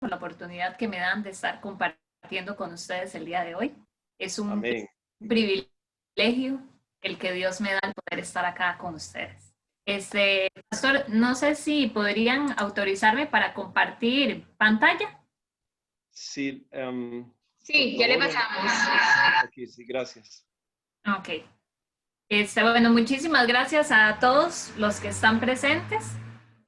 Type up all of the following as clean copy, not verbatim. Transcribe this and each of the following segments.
por la oportunidad que me dan de estar compartiendo con ustedes el día de hoy. Es un Amén. privilegio el que Dios me da el poder estar acá con ustedes. Pastor, no sé si podrían autorizarme para compartir pantalla. Sí, por Sí, ya le favor. pasamos. Aquí, sí, gracias. Ok. Bueno, muchísimas gracias a todos los que están presentes.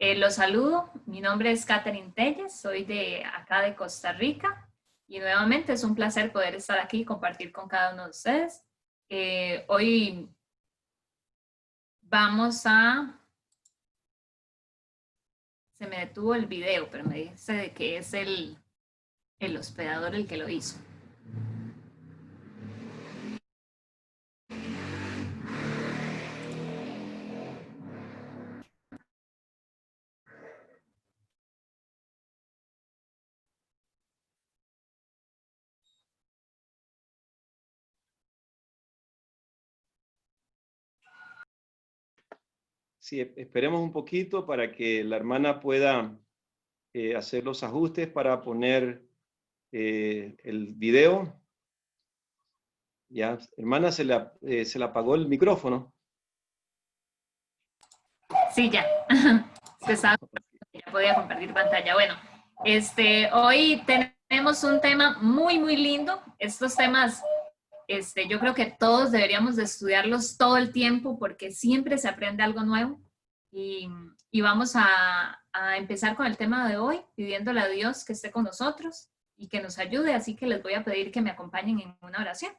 Los saludo. Mi nombre es Catherine Telles, soy de acá de Costa Rica y nuevamente es un placer poder estar aquí y compartir con cada uno de ustedes. Hoy vamos a... Se me detuvo el video, pero me dice de que es el hospedador el que lo hizo. Sí, esperemos un poquito para que la hermana pueda hacer los ajustes para poner el video. Ya, hermana, se le apagó el micrófono. Sí, ya. Se sabe que ya podía compartir pantalla. Bueno, hoy tenemos un tema muy, muy lindo. Estos temas, yo creo que todos deberíamos de estudiarlos todo el tiempo porque siempre se aprende algo nuevo. Y vamos a empezar con el tema de hoy, pidiéndole a Dios que esté con nosotros y que nos ayude. Así que les voy a pedir que me acompañen en una oración.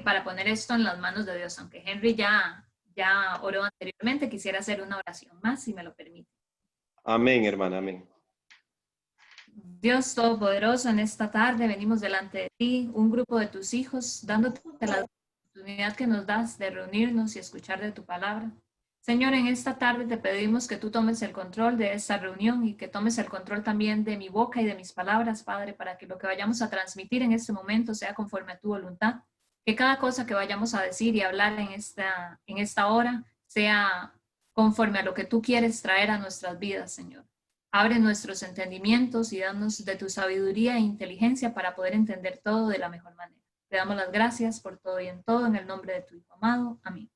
Para poner esto en las manos de Dios, aunque Henry ya oró anteriormente, quisiera hacer una oración más, si me lo permite. Amén, hermana, amén. Dios Todopoderoso, en esta tarde venimos delante de ti, un grupo de tus hijos, dándote la oportunidad que nos das de reunirnos y escuchar de tu palabra. Señor, en esta tarde te pedimos que tú tomes el control de esta reunión y que tomes el control también de mi boca y de mis palabras, Padre, para que lo que vayamos a transmitir en este momento sea conforme a tu voluntad. Que cada cosa que vayamos a decir y hablar en esta hora sea conforme a lo que tú quieres traer a nuestras vidas, Señor. Abre nuestros entendimientos y danos de tu sabiduría e inteligencia para poder entender todo de la mejor manera. Te damos las gracias por todo y en todo, en el nombre de tu Hijo amado. Amén.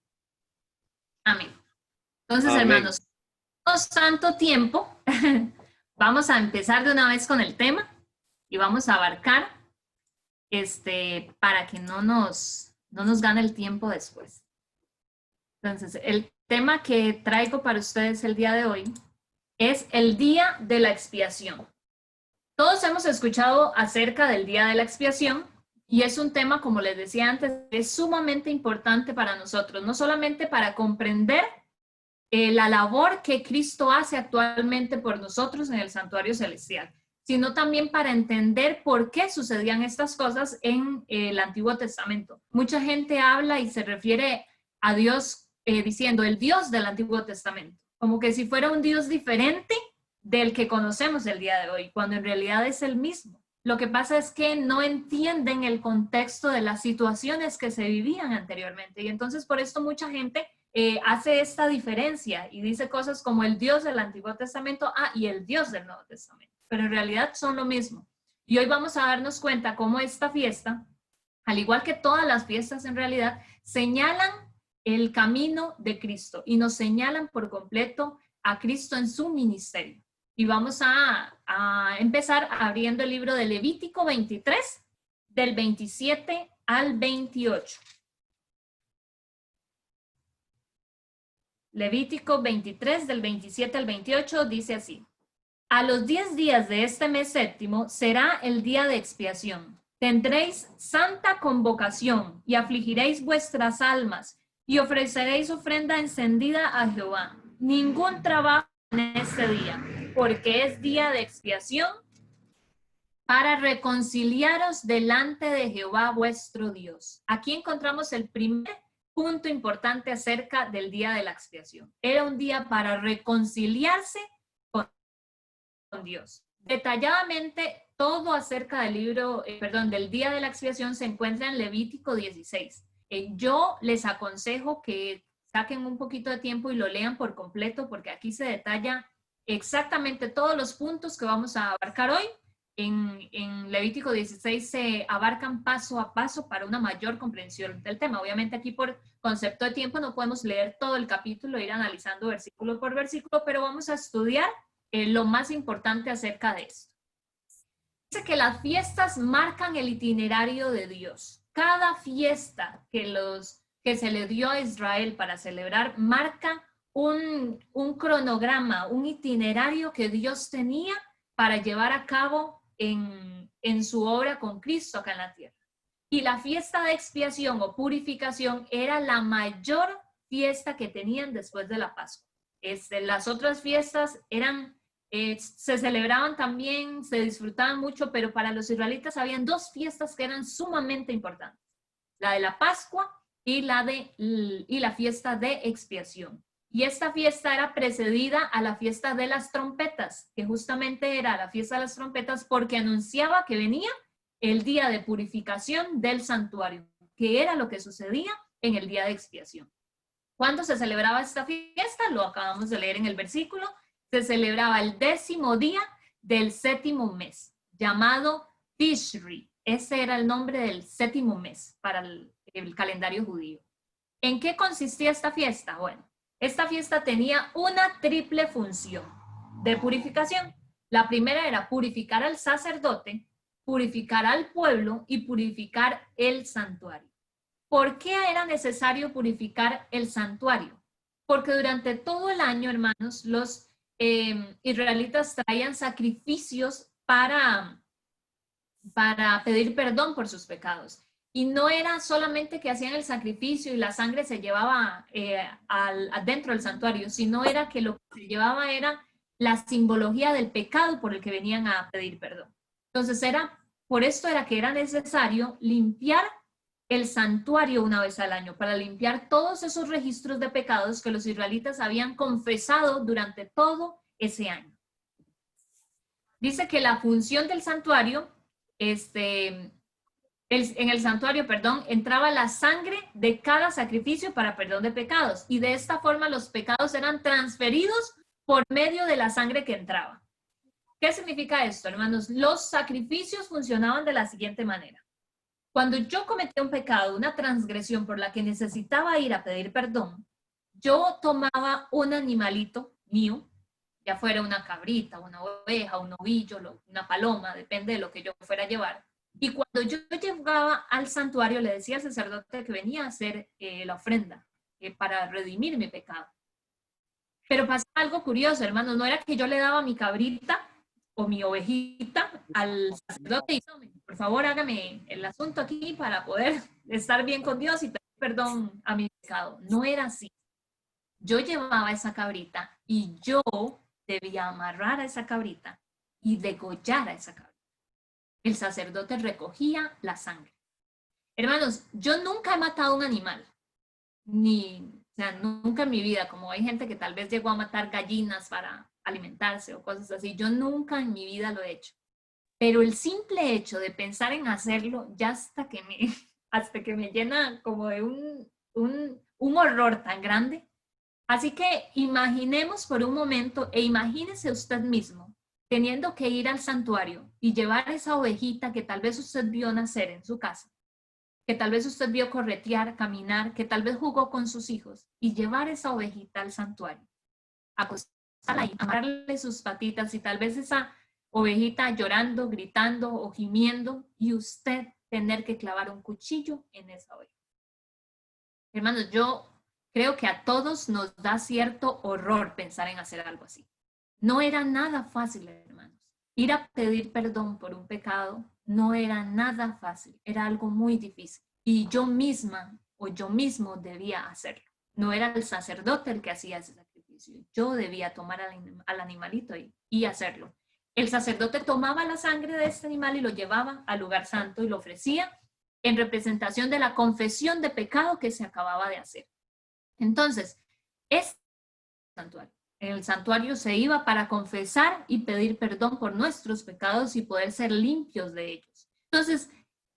Amén. Entonces, Amén. hermanos, no tenemos tanto tiempo. Vamos a empezar de una vez con el tema y vamos a abarcar para que no nos gane el tiempo después. Entonces, el tema que traigo para ustedes el día de hoy es el día de la expiación. Todos hemos escuchado acerca del día de la expiación y es un tema, como les decía antes, es sumamente importante para nosotros, no solamente para comprender la labor que Cristo hace actualmente por nosotros en el santuario celestial, sino también para entender por qué sucedían estas cosas en el Antiguo Testamento. Mucha gente habla y se refiere a Dios diciendo el Dios del Antiguo Testamento, como que si fuera un Dios diferente del que conocemos el día de hoy, cuando en realidad es el mismo. Lo que pasa es que no entienden el contexto de las situaciones que se vivían anteriormente y entonces por esto mucha gente hace esta diferencia y dice cosas como el Dios del Antiguo Testamento y el Dios del Nuevo Testamento, pero en realidad son lo mismo. Y hoy vamos a darnos cuenta cómo esta fiesta, al igual que todas las fiestas en realidad, señalan el camino de Cristo y nos señalan por completo a Cristo en su ministerio. Y vamos a empezar abriendo el libro de Levítico 23, del 27 al 28. Levítico 23, del 27 al 28, dice así. A los 10 días de este mes séptimo será el día de expiación. Tendréis santa convocación y afligiréis vuestras almas y ofreceréis ofrenda encendida a Jehová. Ningún trabajo en este día, porque es día de expiación para reconciliaros delante de Jehová vuestro Dios. Aquí encontramos el primer punto importante acerca del día de la expiación. Era un día para reconciliarse con Dios. Detalladamente, todo acerca del del día de la expiación se encuentra en Levítico 16. Yo les aconsejo que saquen un poquito de tiempo y lo lean por completo porque aquí se detalla exactamente todos los puntos que vamos a abarcar hoy. En Levítico 16 se abarcan paso a paso para una mayor comprensión del tema. Obviamente aquí por concepto de tiempo no podemos leer todo el capítulo, ir analizando versículo por versículo, pero vamos a estudiar lo más importante acerca de esto. Dice que las fiestas marcan el itinerario de Dios. Cada fiesta que se le dio a Israel para celebrar marca un cronograma, un itinerario que Dios tenía para llevar a cabo en su obra con Cristo acá en la tierra. Y la fiesta de expiación o purificación era la mayor fiesta que tenían después de la Pascua. Las otras fiestas se celebraban también, se disfrutaban mucho, pero para los israelitas habían dos fiestas que eran sumamente importantes. La de la Pascua y la fiesta de expiación. Y esta fiesta era precedida a la fiesta de las trompetas, que justamente era la fiesta de las trompetas porque anunciaba que venía el día de purificación del santuario, que era lo que sucedía en el día de expiación. ¿Cuándo se celebraba esta fiesta? Lo acabamos de leer en el versículo. Se celebraba el 10º día del 7º mes, llamado Tishri. Ese era el nombre del 7º mes para el calendario judío. ¿En qué consistía esta fiesta? Bueno, esta fiesta tenía una triple función de purificación. La primera era purificar al sacerdote, purificar al pueblo y purificar el santuario. ¿Por qué era necesario purificar el santuario? Porque durante todo el año, hermanos, los israelitas traían sacrificios para pedir perdón por sus pecados. Y no era solamente que hacían el sacrificio y la sangre se llevaba adentro del santuario, sino era que lo que se llevaba era la simbología del pecado por el que venían a pedir perdón. Entonces por esto era que era necesario limpiar el santuario una vez al año, para limpiar todos esos registros de pecados que los israelitas habían confesado durante todo ese año. Dice que la función del santuario, en el santuario, entraba la sangre de cada sacrificio para perdón de pecados, y de esta forma los pecados eran transferidos por medio de la sangre que entraba. ¿Qué significa esto, hermanos? Los sacrificios funcionaban de la siguiente manera. Cuando yo cometí un pecado, una transgresión por la que necesitaba ir a pedir perdón, yo tomaba un animalito mío, ya fuera una cabrita, una oveja, un novillo, una paloma, depende de lo que yo fuera a llevar. Y cuando yo llegaba al santuario, le decía al sacerdote que venía a hacer la ofrenda para redimir mi pecado. Pero pasa algo curioso, hermanos, no era que yo le daba mi cabrita o mi ovejita al sacerdote y por favor hágame el asunto aquí para poder estar bien con Dios y pedir perdón a mi pecado. No era así. Yo llevaba esa cabrita y yo debía amarrar a esa cabrita y degollar a esa cabrita. El sacerdote recogía la sangre. Hermanos, yo nunca he matado a un animal, nunca en mi vida, como hay gente que tal vez llegó a matar gallinas para alimentarse o cosas así, yo nunca en mi vida lo he hecho. Pero el simple hecho de pensar en hacerlo, ya hasta que me llena como de un horror tan grande. Así que imaginemos por un momento, e imagínese usted mismo, teniendo que ir al santuario y llevar esa ovejita que tal vez usted vio nacer en su casa, que tal vez usted vio corretear, caminar, que tal vez jugó con sus hijos, y llevar esa ovejita al santuario, acostarla ahí, amarrarle sus patitas, y tal vez esa ovejita llorando, gritando o gimiendo, y usted tener que clavar un cuchillo en esa oveja. Hermanos, yo creo que a todos nos da cierto horror pensar en hacer algo así. No era nada fácil, hermanos. Ir a pedir perdón por un pecado no era nada fácil, era algo muy difícil. Y yo misma o yo mismo debía hacerlo. No era el sacerdote el que hacía ese sacrificio. Yo debía tomar al animalito y hacerlo. El sacerdote tomaba la sangre de este animal y lo llevaba al lugar santo y lo ofrecía en representación de la confesión de pecado que se acababa de hacer. Entonces, en el santuario se iba para confesar y pedir perdón por nuestros pecados y poder ser limpios de ellos. Entonces,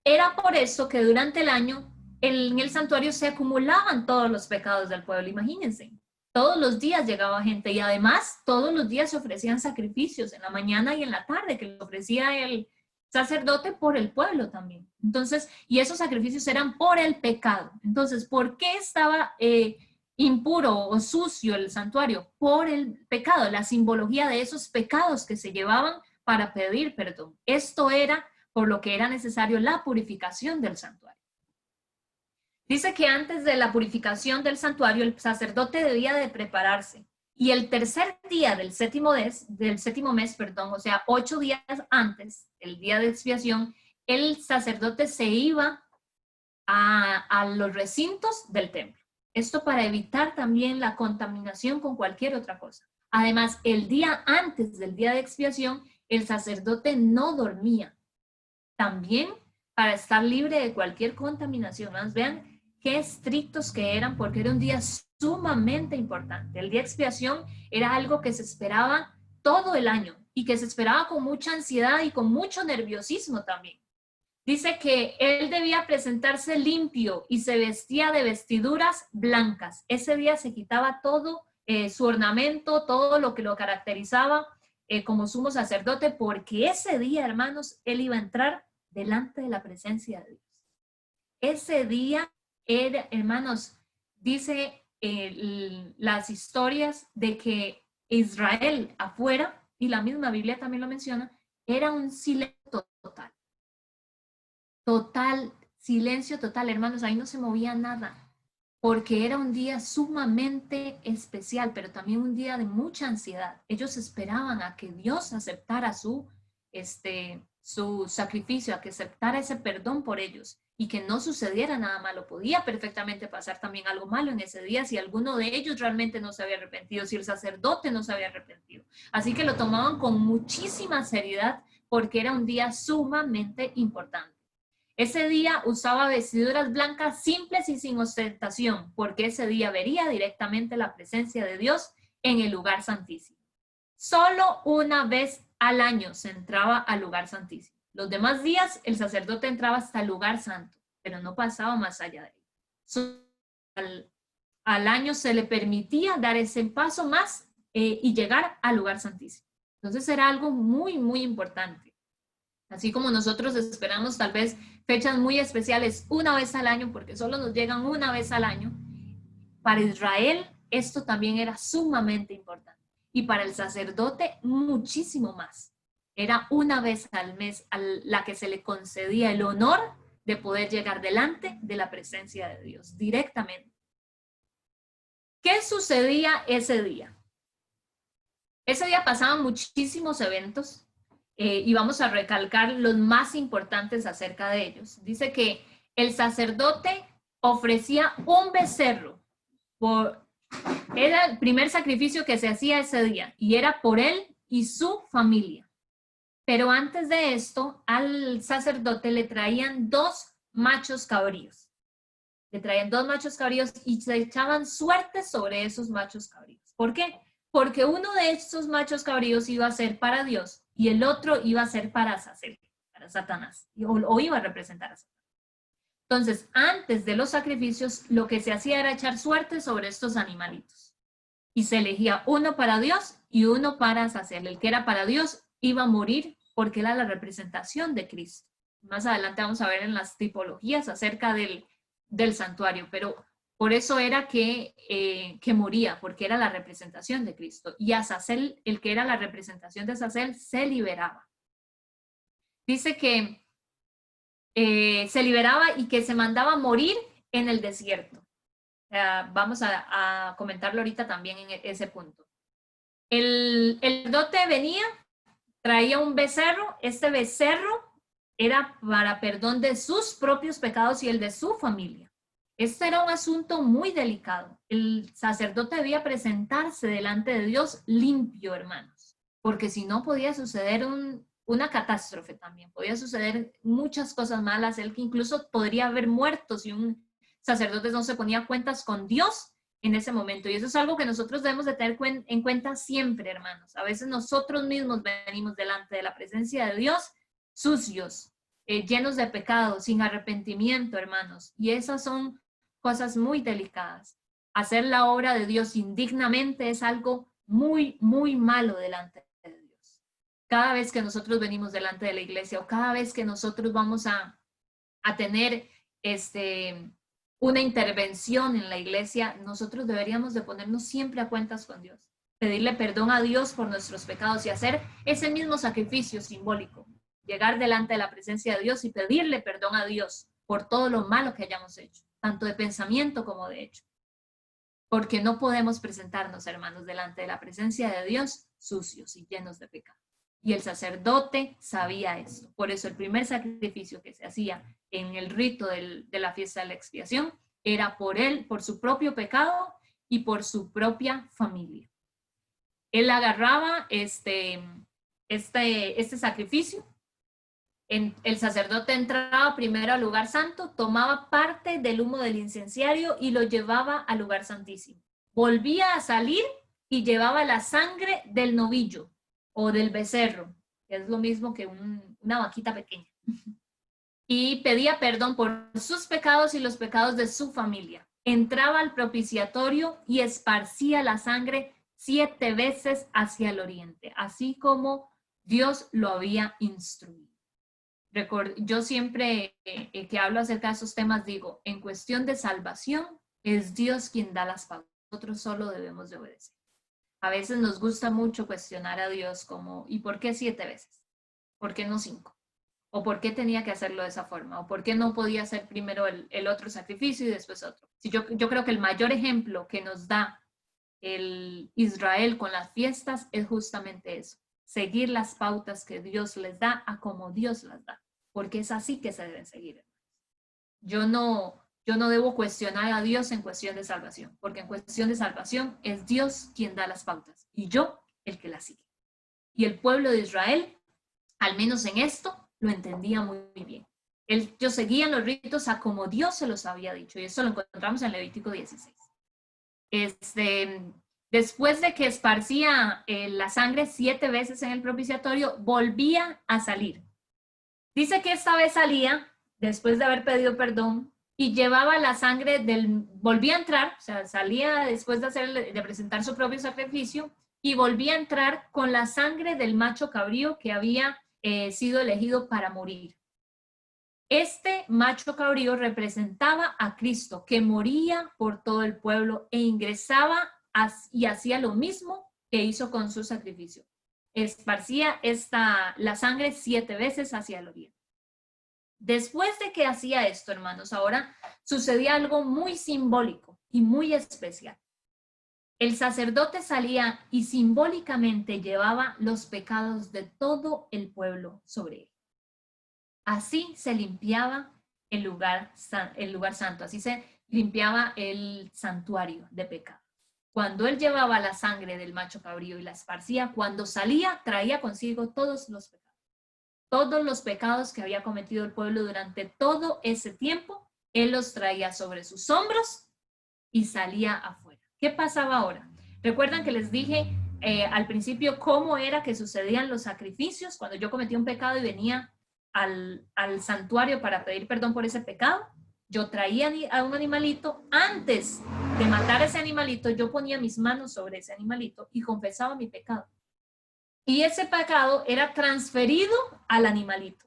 era por eso que durante el año en el santuario se acumulaban todos los pecados del pueblo, imagínense. Todos los días llegaba gente y además todos los días se ofrecían sacrificios en la mañana y en la tarde que le ofrecía el sacerdote por el pueblo también. Entonces, y esos sacrificios eran por el pecado. Entonces, ¿por qué estaba impuro o sucio el santuario? Por el pecado, la simbología de esos pecados que se llevaban para pedir perdón. Esto era por lo que era necesario la purificación del santuario. Dice que antes de la purificación del santuario, el sacerdote debía de prepararse. Y el tercer día del séptimo mes, o sea, 8 días antes, el día de expiación, el sacerdote se iba a los recintos del templo. Esto para evitar también la contaminación con cualquier otra cosa. Además, el día antes del día de expiación, el sacerdote no dormía. También para estar libre de cualquier contaminación. Más vean qué estrictos que eran, porque era un día sumamente importante. El día de expiación era algo que se esperaba todo el año y que se esperaba con mucha ansiedad y con mucho nerviosismo también. Dice que él debía presentarse limpio y se vestía de vestiduras blancas. Ese día se quitaba todo su ornamento, todo lo que lo caracterizaba como sumo sacerdote, porque ese día, hermanos, él iba a entrar delante de la presencia de Dios. Ese día, hermanos, dice las historias de que Israel afuera, y la misma Biblia también lo menciona, era un silencio total. Total, silencio total, hermanos, ahí no se movía nada, porque era un día sumamente especial, pero también un día de mucha ansiedad. Ellos esperaban a que Dios aceptara su sacrificio, a que aceptara ese perdón por ellos y que no sucediera nada malo. Podía perfectamente pasar también algo malo en ese día si alguno de ellos realmente no se había arrepentido, si el sacerdote no se había arrepentido. Así que lo tomaban con muchísima seriedad porque era un día sumamente importante. Ese día usaba vestiduras blancas simples y sin ostentación, porque ese día vería directamente la presencia de Dios en el lugar santísimo. Solo una vez al año se entraba al lugar santísimo. Los demás días el sacerdote entraba hasta el lugar santo, pero no pasaba más allá de él. Solo al año se le permitía dar ese paso más y llegar al lugar santísimo. Entonces era algo muy, muy importante. Así como nosotros esperamos tal vez fechas muy especiales una vez al año, porque solo nos llegan una vez al año, para Israel esto también era sumamente importante. Y para el sacerdote muchísimo más. Era una vez al mes a la que se le concedía el honor de poder llegar delante de la presencia de Dios directamente. ¿Qué sucedía ese día? Ese día pasaban muchísimos eventos. Y vamos a recalcar los más importantes acerca de ellos. Dice que el sacerdote ofrecía un becerro. Era el primer sacrificio que se hacía ese día y era por él y su familia. Pero antes de esto, al sacerdote le traían 2 machos cabríos. Le traían 2 machos cabríos y se echaban suerte sobre esos machos cabríos. ¿Por qué? Porque uno de estos machos cabríos iba a ser para Dios y el otro iba a ser para Satanás, o iba a representar a Satanás. Entonces, antes de los sacrificios, lo que se hacía era echar suerte sobre estos animalitos. Y se elegía uno para Dios y uno para Sacer. El que era para Dios iba a morir porque era la representación de Cristo. Más adelante vamos a ver en las tipologías acerca del santuario, pero por eso era que moría, porque era la representación de Cristo. Y Azazel, el que era la representación de Azazel, se liberaba. Dice que se liberaba y que se mandaba morir en el desierto. Vamos a comentarlo ahorita también en ese punto. El dote venía, traía un becerro. Este becerro era para perdón de sus propios pecados y el de su familia. Este era un asunto muy delicado. El sacerdote debía presentarse delante de Dios limpio, hermanos, porque si no podía suceder una catástrofe también. Podía suceder muchas cosas malas, el que incluso podría haber muerto si un sacerdote no se ponía cuentas con Dios en ese momento. Y eso es algo que nosotros debemos de tener en cuenta siempre, hermanos. A veces nosotros mismos venimos delante de la presencia de Dios sucios, llenos de pecado, sin arrepentimiento, hermanos. Y esas son cosas muy delicadas. hacer la obra de Dios indignamente es algo muy, muy malo delante de Dios. Cada vez que nosotros venimos delante de la iglesia o cada vez que nosotros vamos a tener una intervención en la iglesia, nosotros deberíamos de ponernos siempre a cuentas con Dios, pedirle perdón a Dios por nuestros pecados y hacer ese mismo sacrificio simbólico, llegar delante de la presencia de Dios y pedirle perdón a Dios por todo lo malo que hayamos hecho, tanto de pensamiento como de hecho. Porque no podemos presentarnos, hermanos, delante de la presencia de Dios sucios y llenos de pecado. Y el sacerdote sabía esto. Por eso el primer sacrificio que se hacía en el rito de la fiesta de la expiación era por él, por su propio pecado y por su propia familia. Él agarraba este sacrificio. El sacerdote entraba primero al lugar santo, tomaba parte del humo del incenciario y lo llevaba al lugar santísimo. Volvía a salir y llevaba la sangre del novillo o del becerro, que es lo mismo que una vaquita pequeña. Y pedía perdón por sus pecados y los pecados de su familia. Entraba al propiciatorio y esparcía la sangre 7 veces hacia el oriente, así como Dios lo había instruido. Yo siempre que hablo acerca de esos temas digo, en cuestión de salvación es Dios quien da las pautas, nosotros solo debemos de obedecer. A veces nos gusta mucho cuestionar a Dios como, ¿y por qué 7 veces? ¿Por qué no 5? ¿O por qué tenía que hacerlo de esa forma? ¿O por qué no podía hacer primero el otro sacrificio y después otro? Yo creo que el mayor ejemplo que nos da el Israel con las fiestas es justamente eso, seguir las pautas que Dios les da a como Dios las da, porque es así que se deben seguir. Yo no debo cuestionar a Dios en cuestión de salvación, porque en cuestión de salvación es Dios quien da las pautas y yo el que las sigue. Y el pueblo de Israel, al menos en esto, lo entendía muy bien. Ellos seguían los ritos a como Dios se los había dicho, y eso lo encontramos en Levítico 16. Después de que esparcía la sangre 7 veces en el propiciatorio, volvía a salir. Dice que esta vez salía, después de haber pedido perdón, y llevaba la sangre volvía a entrar, o sea, salía después de presentar su propio sacrificio, y volvía a entrar con la sangre del macho cabrío que había sido elegido para morir. Este macho cabrío representaba a Cristo, que moría por todo el pueblo e ingresaba y hacía lo mismo que hizo con su sacrificio. Esparcía la sangre 7 veces hacia el oriente. Después de que hacía esto, hermanos, ahora sucedía algo muy simbólico y muy especial. El sacerdote salía y simbólicamente llevaba los pecados de todo el pueblo sobre él. Así se limpiaba el lugar santo, así se limpiaba el santuario de pecado. Cuando él llevaba la sangre del macho cabrío y la esparcía, cuando salía traía consigo todos los pecados que había cometido el pueblo durante todo ese tiempo, él los traía sobre sus hombros y salía afuera. ¿Qué pasaba ahora? ¿Recuerdan que les dije al principio cómo era que sucedían los sacrificios cuando yo cometí un pecado y venía al santuario para pedir perdón por ese pecado? Yo traía a un animalito. Antes de matar a ese animalito, yo ponía mis manos sobre ese animalito y confesaba mi pecado. Y ese pecado era transferido al animalito.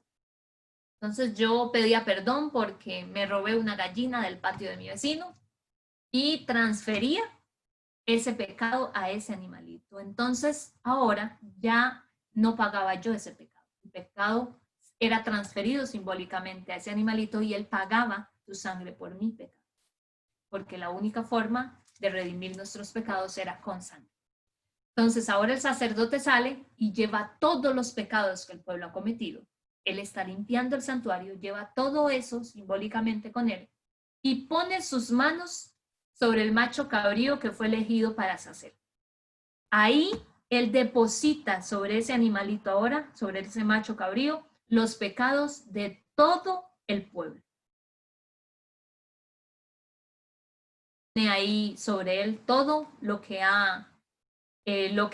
Entonces yo pedía perdón porque me robé una gallina del patio de mi vecino y transfería ese pecado a ese animalito. Entonces ahora ya no pagaba yo ese pecado. El pecado era transferido simbólicamente a ese animalito y él pagaba su sangre por mi pecado. Porque la única forma de redimir nuestros pecados era con sangre. Entonces ahora el sacerdote sale y lleva todos los pecados que el pueblo ha cometido. Él está limpiando el santuario, lleva todo eso simbólicamente con él y pone sus manos sobre el macho cabrío que fue elegido para sacer. Ahí él deposita sobre ese animalito ahora, sobre ese macho cabrío, los pecados de todo el pueblo. Pone ahí sobre él todo lo que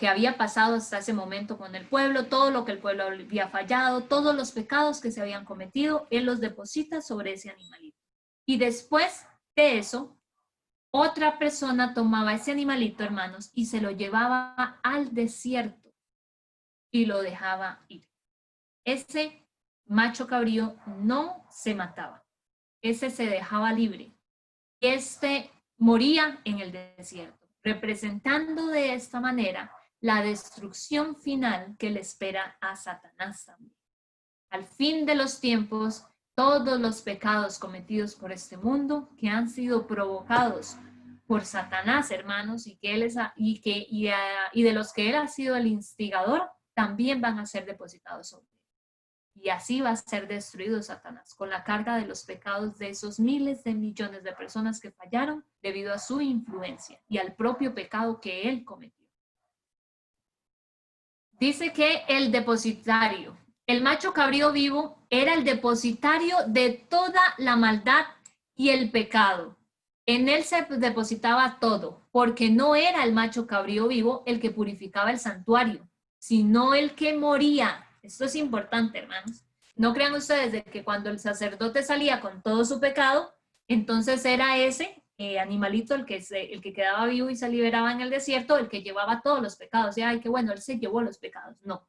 había pasado hasta ese momento con el pueblo, todo lo que el pueblo había fallado, todos los pecados que se habían cometido, él los deposita sobre ese animalito. Y después de eso, otra persona tomaba ese animalito, hermanos, y se lo llevaba al desierto y lo dejaba ir. Ese macho cabrío no se mataba, ese se dejaba libre. Este moría en el desierto, representando de esta manera la destrucción final que le espera a Satanás también. Al fin de los tiempos, todos los pecados cometidos por este mundo que han sido provocados por Satanás, hermanos, y de los que él ha sido el instigador, también van a ser depositados sobre él. Y así va a ser destruido Satanás, con la carga de los pecados de esos miles de millones de personas que fallaron debido a su influencia y al propio pecado que él cometió. Dice que el depositario, el macho cabrío vivo, era el depositario de toda la maldad y el pecado. En él se depositaba todo, porque no era el macho cabrío vivo el que purificaba el santuario, sino el que moría. Esto es importante, hermanos. No crean ustedes de que cuando el sacerdote salía con todo su pecado, entonces era ese animalito el que quedaba vivo y se liberaba en el desierto, el que llevaba todos los pecados. Y ay, qué bueno, él se llevó los pecados. No.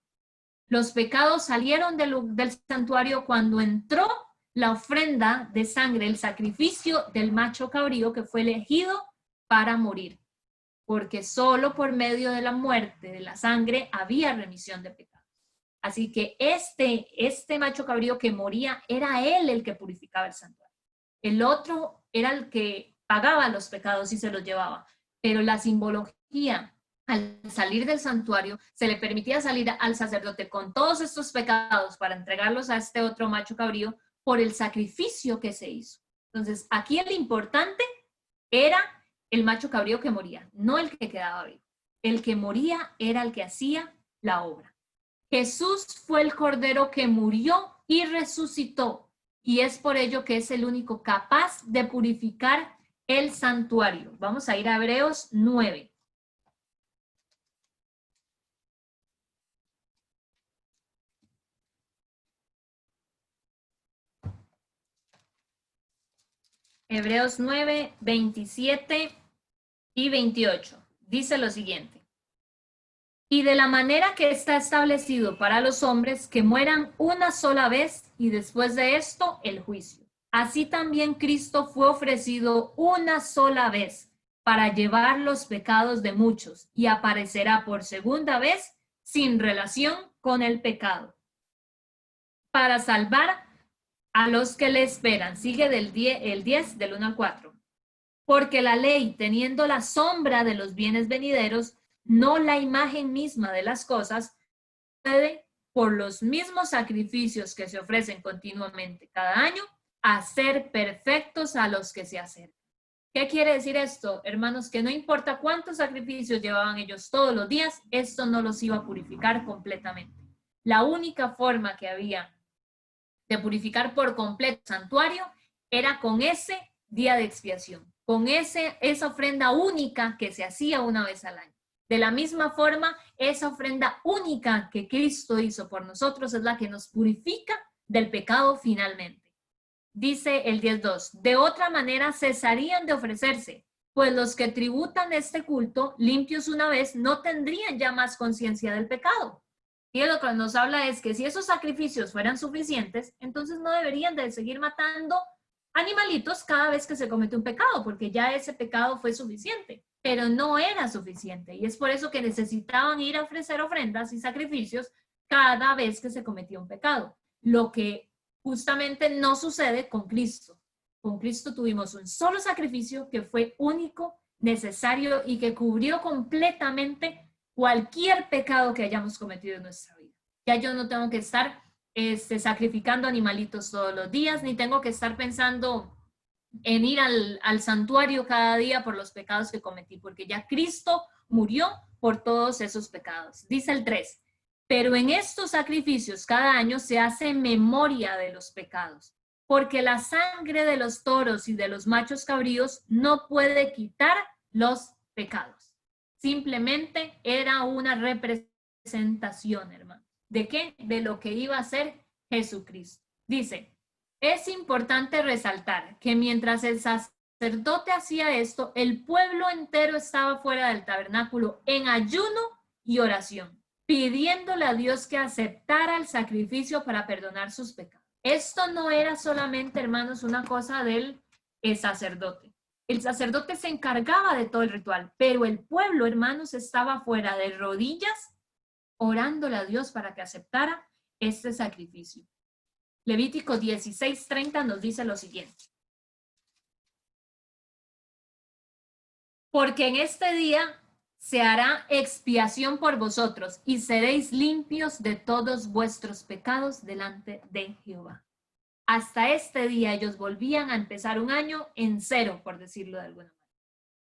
Los pecados salieron del santuario cuando entró la ofrenda de sangre, el sacrificio del macho cabrío que fue elegido para morir. Porque solo por medio de la muerte de la sangre había remisión de pecados. Así que este macho cabrío que moría, era él el que purificaba el santuario. El otro era el que pagaba los pecados y se los llevaba. Pero la simbología, al salir del santuario, se le permitía salir al sacerdote con todos estos pecados para entregarlos a este otro macho cabrío por el sacrificio que se hizo. Entonces, aquí el importante era el macho cabrío que moría, no el que quedaba vivo. El que moría era el que hacía la obra. Jesús fue el cordero que murió y resucitó, y es por ello que es el único capaz de purificar el santuario. Vamos a ir a Hebreos 9. Hebreos 9, 27 y 28. Dice lo siguiente. Y de la manera que está establecido para los hombres que mueran una sola vez y después de esto el juicio. Así también Cristo fue ofrecido una sola vez para llevar los pecados de muchos y aparecerá por segunda vez sin relación con el pecado, para salvar a los que le esperan. Sigue el 10 del 1 al 4. Porque la ley, teniendo la sombra de los bienes venideros, no la imagen misma de las cosas, puede, por los mismos sacrificios que se ofrecen continuamente cada año, hacer perfectos a los que se acercan. ¿Qué quiere decir esto, hermanos? Que no importa cuántos sacrificios llevaban ellos todos los días, esto no los iba a purificar completamente. La única forma que había de purificar por completo el santuario era con ese día de expiación, con esa ofrenda única que se hacía una vez al año. De la misma forma, esa ofrenda única que Cristo hizo por nosotros es la que nos purifica del pecado finalmente. Dice el 10.2, de otra manera cesarían de ofrecerse, pues los que tributan este culto, limpios una vez, no tendrían ya más conciencia del pecado. Y lo que nos habla es que si esos sacrificios fueran suficientes, entonces no deberían de seguir matando animalitos cada vez que se comete un pecado, porque ya ese pecado fue suficiente, pero no era suficiente. Y es por eso que necesitaban ir a ofrecer ofrendas y sacrificios cada vez que se cometía un pecado. Lo que justamente no sucede con Cristo. Con Cristo tuvimos un solo sacrificio que fue único, necesario y que cubrió completamente cualquier pecado que hayamos cometido en nuestra vida. Ya yo no tengo que estar sacrificando animalitos todos los días, ni tengo que estar pensando en ir al santuario cada día por los pecados que cometí, porque ya Cristo murió por todos esos pecados. Dice el 3, pero en estos sacrificios cada año se hace memoria de los pecados, porque la sangre de los toros y de los machos cabríos no puede quitar los pecados. Simplemente era una representación, hermano. ¿De qué? De lo que iba a ser Jesucristo. Dice, es importante resaltar que mientras el sacerdote sacerdote hacía esto, el pueblo entero estaba fuera del tabernáculo en ayuno y oración, pidiéndole a Dios que aceptara el sacrificio para perdonar sus pecados. Esto no era solamente, hermanos, una cosa del sacerdote. El sacerdote se encargaba de todo el ritual, pero el pueblo, hermanos, estaba fuera de rodillas, orándole a Dios para que aceptara este sacrificio. Levítico 16:30 nos dice lo siguiente. Porque en este día se hará expiación por vosotros y seréis limpios de todos vuestros pecados delante de Jehová. Hasta este día ellos volvían a empezar un año en cero, por decirlo de alguna manera.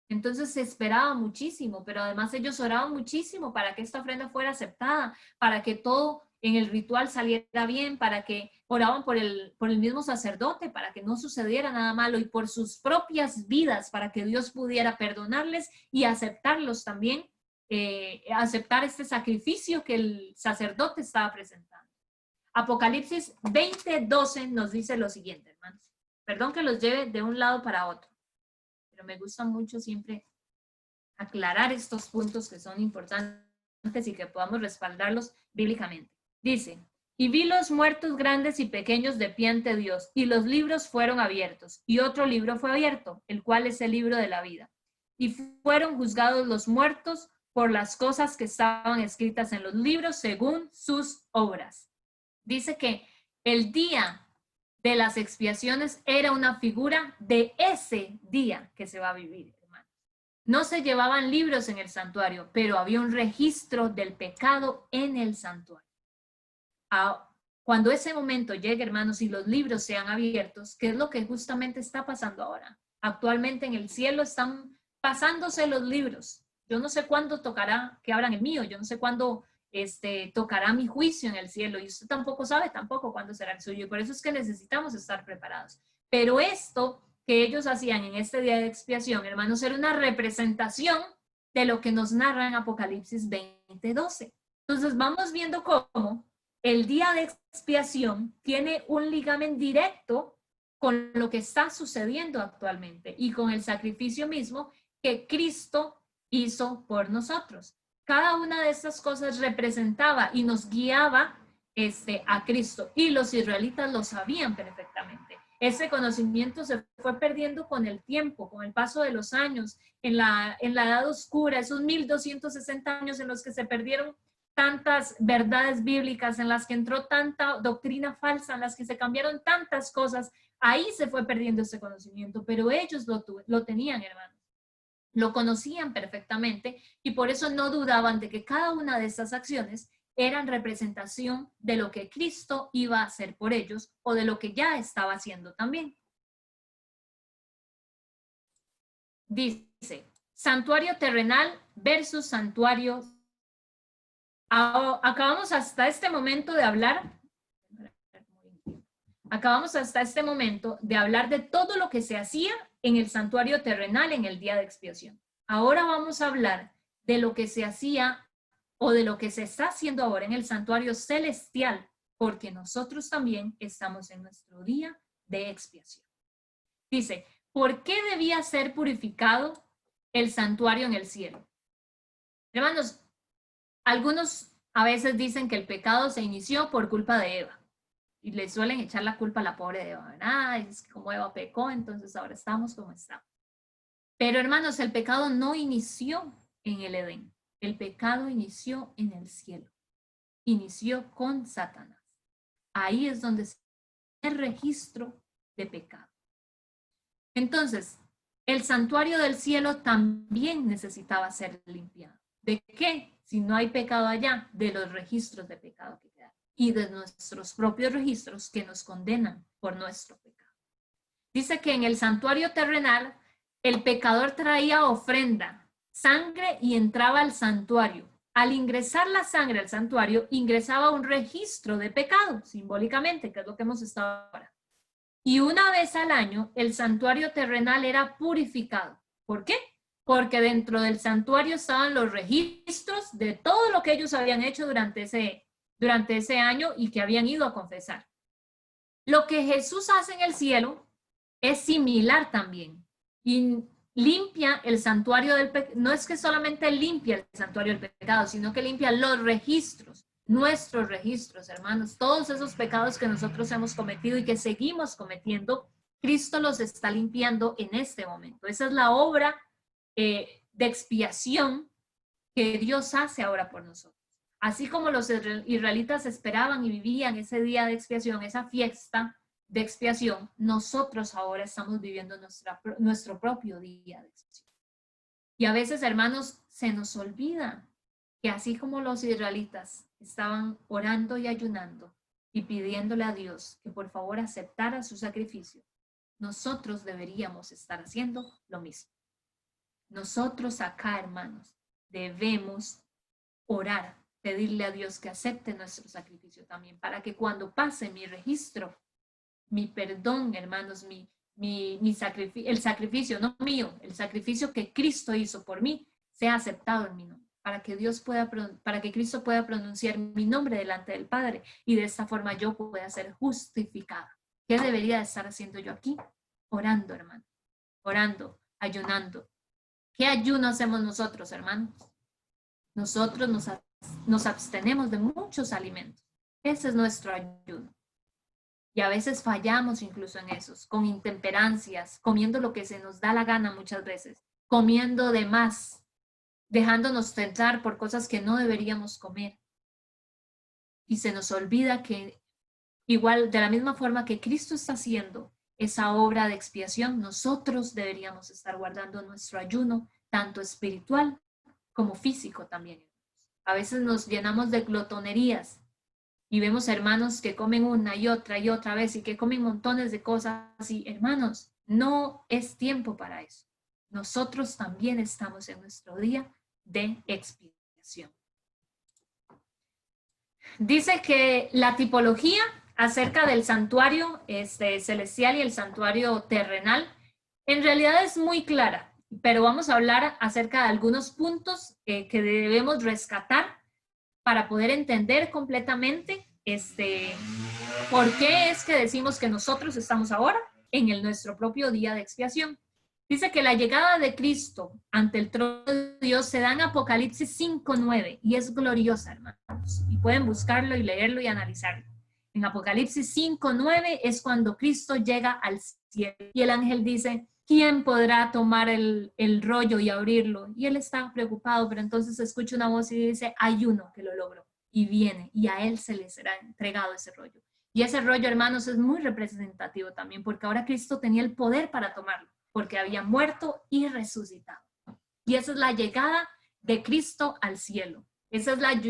Entonces se esperaba muchísimo, pero además ellos oraban muchísimo para que esta ofrenda fuera aceptada, para que todo en el ritual saliera bien, para que oraban por el mismo sacerdote, para que no sucediera nada malo, y por sus propias vidas, para que Dios pudiera perdonarles y aceptarlos también, aceptar este sacrificio que el sacerdote estaba presentando. Apocalipsis 20:12 nos dice lo siguiente, hermanos. Perdón que los lleve de un lado para otro, pero me gusta mucho siempre aclarar estos puntos que son importantes y que podamos respaldarlos bíblicamente. Dice, y vi los muertos grandes y pequeños de pie ante Dios, y los libros fueron abiertos, y otro libro fue abierto, el cual es el libro de la vida. Y fueron juzgados los muertos por las cosas que estaban escritas en los libros según sus obras. Dice que el día de las expiaciones era una figura de ese día que se va a vivir, hermanos. No se llevaban libros en el santuario, pero había un registro del pecado en el santuario. Cuando ese momento llegue, hermanos, y los libros sean abiertos, ¿qué es lo que justamente está pasando ahora? Actualmente en el cielo están pasándose los libros. Yo no sé cuándo tocará que abran el mío, yo no sé cuándo tocará mi juicio en el cielo, y usted tampoco sabe cuándo será el suyo, y por eso es que necesitamos estar preparados. Pero esto que ellos hacían en este día de expiación, hermanos, era una representación de lo que nos narra en Apocalipsis 20:12. Entonces vamos viendo cómo el día de expiación tiene un ligamen directo con lo que está sucediendo actualmente y con el sacrificio mismo que Cristo hizo por nosotros. Cada una de estas cosas representaba y nos guiaba a Cristo, y los israelitas lo sabían perfectamente. Ese conocimiento se fue perdiendo con el tiempo, con el paso de los años, en la edad oscura, esos 1260 años en los que se perdieron tantas verdades bíblicas, en las que entró tanta doctrina falsa, en las que se cambiaron tantas cosas. Ahí se fue perdiendo ese conocimiento, pero ellos lo tenían, hermanos. Lo conocían perfectamente, y por eso no dudaban de que cada una de estas acciones eran representación de lo que Cristo iba a hacer por ellos, o de lo que ya estaba haciendo también. Dice, santuario terrenal versus santuario. Acabamos hasta este momento de hablar de todo lo que se hacía en el santuario terrenal en el día de expiación. Ahora vamos a hablar de lo que se hacía o de lo que se está haciendo ahora en el santuario celestial, porque nosotros también estamos en nuestro día de expiación. Dice, ¿por qué debía ser purificado el santuario en el cielo? Hermanos, algunos a veces dicen que el pecado se inició por culpa de Eva. Y le suelen echar la culpa a la pobre Eva, ¿verdad? Es que como Eva pecó, entonces ahora estamos como estamos. Pero hermanos, el pecado no inició en el Edén. El pecado inició en el cielo. Inició con Satanás. Ahí es donde se tiene el registro de pecado. Entonces, el santuario del cielo también necesitaba ser limpiado. ¿De qué? Si no hay pecado allá, de los registros de pecado que quedan y de nuestros propios registros que nos condenan por nuestro pecado. Dice que en el santuario terrenal el pecador traía ofrenda, sangre, y entraba al santuario. Al ingresar la sangre al santuario, ingresaba un registro de pecado, simbólicamente, que es lo que hemos estado ahora. Y una vez al año, el santuario terrenal era purificado. ¿Por qué? Porque dentro del santuario estaban los registros de todo lo que ellos habían hecho durante ese año y que habían ido a confesar. Lo que Jesús hace en el cielo es similar también. y limpia el santuario del pecado. No es que solamente limpia el santuario del pecado, sino que limpia los registros, nuestros registros, hermanos. Todos esos pecados que nosotros hemos cometido y que seguimos cometiendo, Cristo los está limpiando en este momento. Esa es la obra de expiación que Dios hace ahora por nosotros. Así como los israelitas esperaban y vivían ese día de expiación, esa fiesta de expiación, nosotros ahora estamos viviendo nuestro propio día de expiación. Y a veces, hermanos, se nos olvida que así como los israelitas estaban orando y ayunando y pidiéndole a Dios que por favor aceptara su sacrificio, nosotros deberíamos estar haciendo lo mismo. Nosotros acá, hermanos, debemos orar, pedirle a Dios que acepte nuestro sacrificio también, para que cuando pase mi registro, mi perdón, hermanos, el sacrificio, no mío, el sacrificio que Cristo hizo por mí, sea aceptado en mi nombre, para que Cristo pueda pronunciar mi nombre delante del Padre y de esta forma yo pueda ser justificada. ¿Qué debería de estar haciendo yo aquí? Orando, hermano, orando, ayunando. ¿Qué ayuno hacemos nosotros, hermanos? Nosotros nos abstenemos de muchos alimentos. Ese es nuestro ayuno. Y a veces fallamos incluso en esos, con intemperancias, comiendo lo que se nos da la gana muchas veces, comiendo de más, dejándonos tentar por cosas que no deberíamos comer. Y se nos olvida que igual, de la misma forma que Cristo está haciendo esa obra de expiación, nosotros deberíamos estar guardando nuestro ayuno, tanto espiritual como físico también. A veces nos llenamos de glotonerías y vemos hermanos que comen una y otra vez y que comen montones de cosas y hermanos, no es tiempo para eso. Nosotros también estamos en nuestro día de expiación. Dice que la tipología acerca del santuario celestial y el santuario terrenal en realidad es muy clara, pero vamos a hablar acerca de algunos puntos que debemos rescatar para poder entender completamente por qué es que decimos que nosotros estamos ahora en nuestro propio día de expiación. Dice que la llegada de Cristo ante el trono de Dios se da en Apocalipsis 5:9 y es gloriosa, hermanos. Y pueden buscarlo y leerlo y analizarlo. En Apocalipsis 5:9 es cuando Cristo llega al cielo y el ángel dice, ¿quién podrá tomar el rollo y abrirlo? Y él está preocupado, pero entonces escucha una voz y dice, hay uno que lo logró y viene y a él se le será entregado ese rollo. Y ese rollo, hermanos, es muy representativo también porque ahora Cristo tenía el poder para tomarlo, porque había muerto y resucitado. Y esa es la llegada de Cristo al cielo. Esa es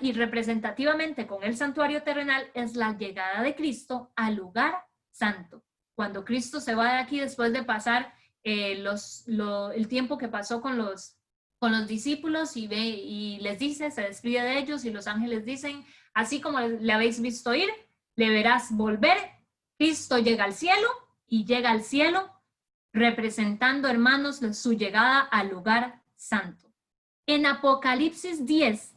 y representativamente con el santuario terrenal es la llegada de Cristo al lugar santo. Cuando Cristo se va de aquí después de pasar el tiempo que pasó con los discípulos y les dice, se despide de ellos y los ángeles dicen, así como le habéis visto ir, le verás volver. Cristo llega al cielo y llega al cielo representando, hermanos, su llegada al lugar santo. En Apocalipsis 10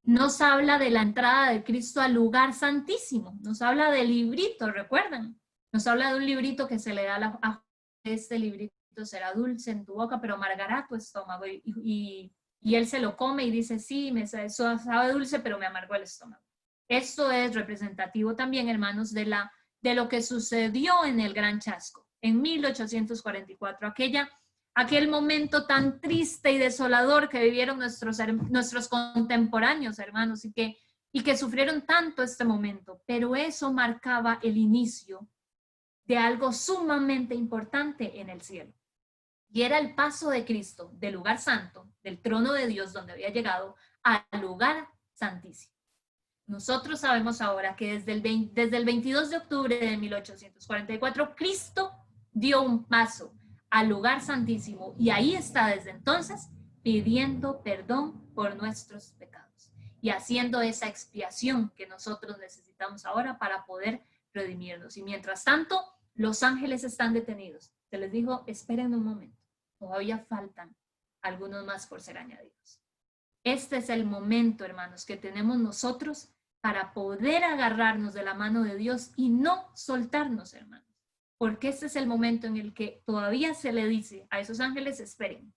nos habla de la entrada de Cristo al lugar santísimo, nos habla del librito, ¿recuerdan? Nos habla de un librito que se le da a este librito será dulce en tu boca, pero amargará tu estómago. Y él se lo come y dice, sí, eso sabe dulce, pero me amargó el estómago. Esto es representativo también, hermanos, de lo que sucedió en el Gran Chasco, en 1844, aquel momento tan triste y desolador que vivieron nuestros contemporáneos, hermanos, y que sufrieron tanto este momento, pero eso marcaba el inicio de algo sumamente importante en el cielo. Y era el paso de Cristo del lugar santo, del trono de Dios donde había llegado, al lugar santísimo. Nosotros sabemos ahora que desde el 22 de octubre de 1844, Cristo dio un paso al lugar santísimo y ahí está desde entonces pidiendo perdón por nuestros pecados y haciendo esa expiación que nosotros necesitamos ahora para poder redimirnos. Y mientras tanto, los ángeles están detenidos. Se les dijo, esperen un momento, todavía faltan algunos más por ser añadidos. Este es el momento, hermanos, que tenemos nosotros para poder agarrarnos de la mano de Dios y no soltarnos, hermanos. porque este es el momento en el que todavía se le dice a esos ángeles, esperen,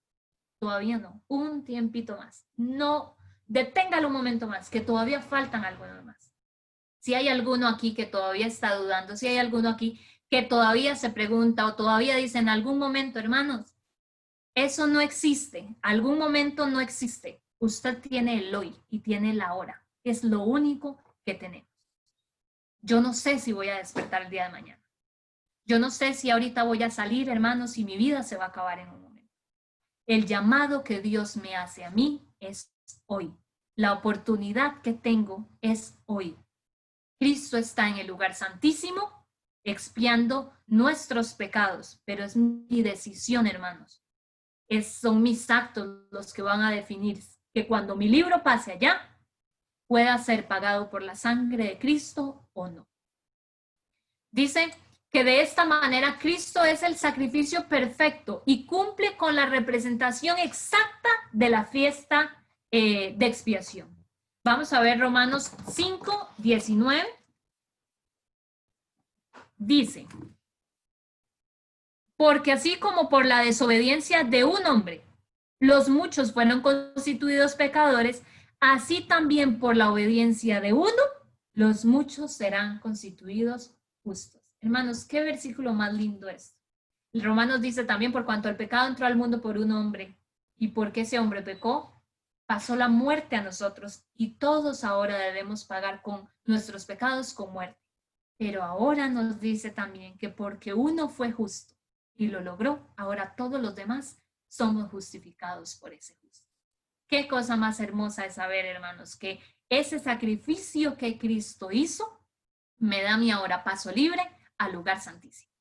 todavía no, un tiempito más, no, deténgalo un momento más, que todavía faltan algunos más. Si hay alguno aquí que todavía está dudando, si hay alguno aquí que todavía se pregunta o todavía dice en algún momento, hermanos, eso no existe, algún momento no existe. Usted tiene el hoy y tiene la hora. Es lo único que tenemos. Yo no sé si voy a despertar el día de mañana. Yo no sé si ahorita voy a salir, hermanos, y mi vida se va a acabar en un momento. El llamado que Dios me hace a mí es hoy. La oportunidad que tengo es hoy. Cristo está en el lugar santísimo, expiando nuestros pecados, pero es mi decisión, hermanos. Son mis actos los que van a definir que cuando mi libro pase allá, pueda ser pagado por la sangre de Cristo o no. Dice que de esta manera Cristo es el sacrificio perfecto y cumple con la representación exacta de la fiesta de expiación. Vamos a ver Romanos 5, 19. Dice, porque así como por la desobediencia de un hombre, los muchos fueron constituidos pecadores, así también por la obediencia de uno, los muchos serán constituidos justos. Hermanos, qué versículo más lindo es. El Romanos dice también, por cuanto el pecado entró al mundo por un hombre, y porque ese hombre pecó, pasó la muerte a nosotros, y todos ahora debemos pagar con nuestros pecados con muerte. Pero ahora nos dice también que porque uno fue justo y lo logró, ahora todos los demás somos justificados por ese justo. Qué cosa más hermosa es saber, hermanos, que ese sacrificio que Cristo hizo me da a mí ahora paso libre al lugar santísimo.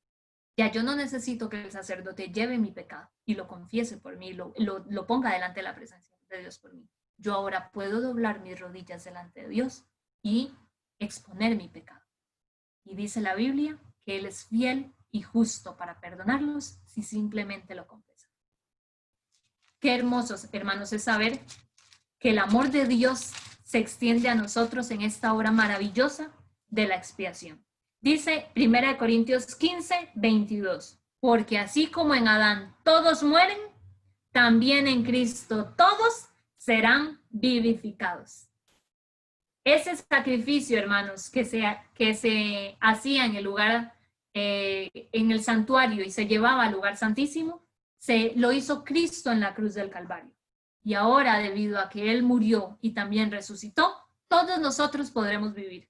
Ya yo no necesito que el sacerdote lleve mi pecado y lo confiese por mí, lo ponga delante de la presencia de Dios por mí. Yo ahora puedo doblar mis rodillas delante de Dios y exponer mi pecado. Y dice la Biblia que Él es fiel y justo para perdonarlos si simplemente lo confesan. Qué hermosos, hermanos, es saber que el amor de Dios se extiende a nosotros en esta hora maravillosa de la expiación. Dice 1 Corintios 15, 22, porque así como en Adán todos mueren, también en Cristo todos serán vivificados. Ese sacrificio, hermanos, que se hacía en el lugar, en el santuario y se llevaba al lugar santísimo, lo hizo Cristo en la cruz del Calvario. Y ahora, debido a que Él murió y también resucitó, todos nosotros podremos vivir.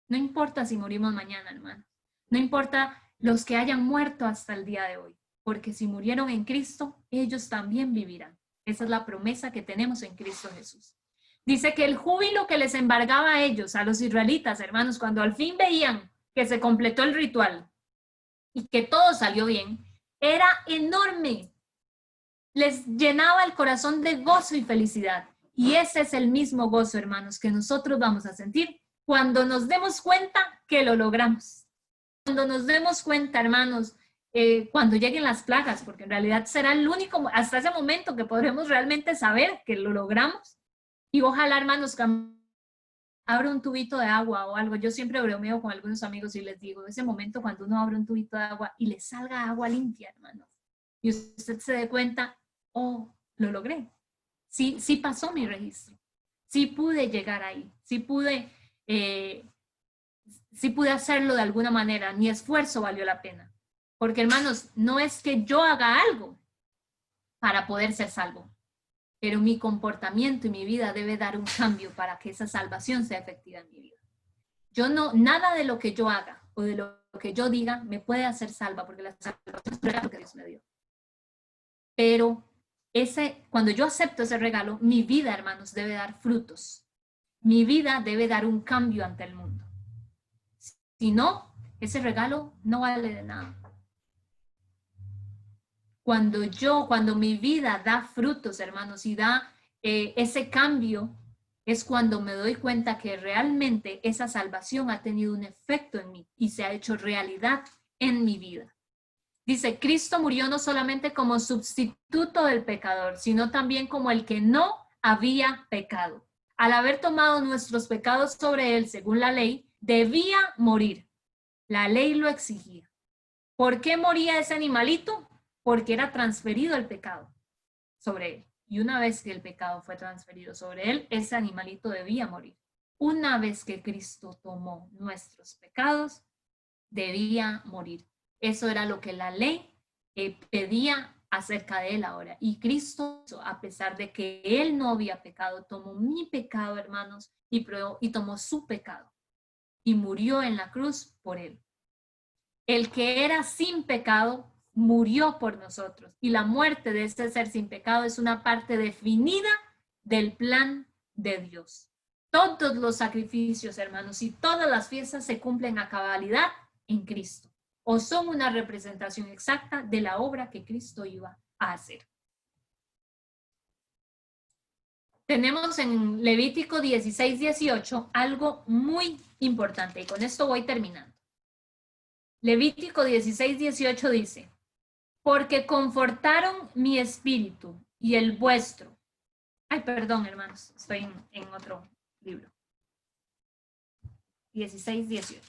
No importa si morimos mañana, hermano. No importa los que hayan muerto hasta el día de hoy, porque si murieron en Cristo, ellos también vivirán. Esa es la promesa que tenemos en Cristo Jesús. Dice que el júbilo que les embargaba a ellos, a los israelitas, hermanos, cuando al fin veían que se completó el ritual y que todo salió bien, era enorme. Les llenaba el corazón de gozo y felicidad. Y ese es el mismo gozo, hermanos, que nosotros vamos a sentir cuando nos demos cuenta que lo logramos. Cuando nos demos cuenta, hermanos, cuando lleguen las plagas, porque en realidad será el único, hasta ese momento que podremos realmente saber que lo logramos. Y ojalá, hermanos, abra un tubito de agua o algo. Yo siempre bromeo con algunos amigos y les digo, ese momento cuando uno abre un tubito de agua y le salga agua limpia, hermanos, y usted se dé cuenta, oh, lo logré. Sí, sí pasó mi registro. Sí pude llegar ahí. Sí pude hacerlo de alguna manera. Mi esfuerzo valió la pena. Porque, hermanos, no es que yo haga algo para poder ser salvo, pero mi comportamiento y mi vida debe dar un cambio para que esa salvación sea efectiva en mi vida. Nada de lo que yo haga o de lo que yo diga me puede hacer salva, porque la salvación es un regalo que Dios me dio. Pero cuando yo acepto ese regalo, mi vida, hermanos, debe dar frutos. Mi vida debe dar un cambio ante el mundo. Si no, ese regalo no vale de nada. Cuando mi vida da frutos, hermanos, y da ese cambio, es cuando me doy cuenta que realmente esa salvación ha tenido un efecto en mí y se ha hecho realidad en mi vida. Dice, Cristo murió no solamente como sustituto del pecador, sino también como el que no había pecado. Al haber tomado nuestros pecados sobre él, según la ley, debía morir. La ley lo exigía. ¿Por qué moría ese animalito? Porque era transferido el pecado sobre él. Y una vez que el pecado fue transferido sobre él, ese animalito debía morir. Una vez que Cristo tomó nuestros pecados, debía morir. Eso era lo que la ley pedía acerca de él ahora. Y Cristo, a pesar de que él no había pecado, tomó mi pecado, hermanos, y tomó su pecado. Y murió en la cruz por él. El que era sin pecado murió por nosotros. Y la muerte de este ser sin pecado es una parte definida del plan de Dios. Todos los sacrificios, hermanos, y todas las fiestas se cumplen a cabalidad en Cristo, o son una representación exacta de la obra que Cristo iba a hacer. Tenemos en Levítico 16:18 algo muy importante, y con esto voy terminando. Levítico 16:18 dice, porque confortaron mi espíritu y el vuestro. Ay, perdón, hermanos, estoy en otro libro. 16:18.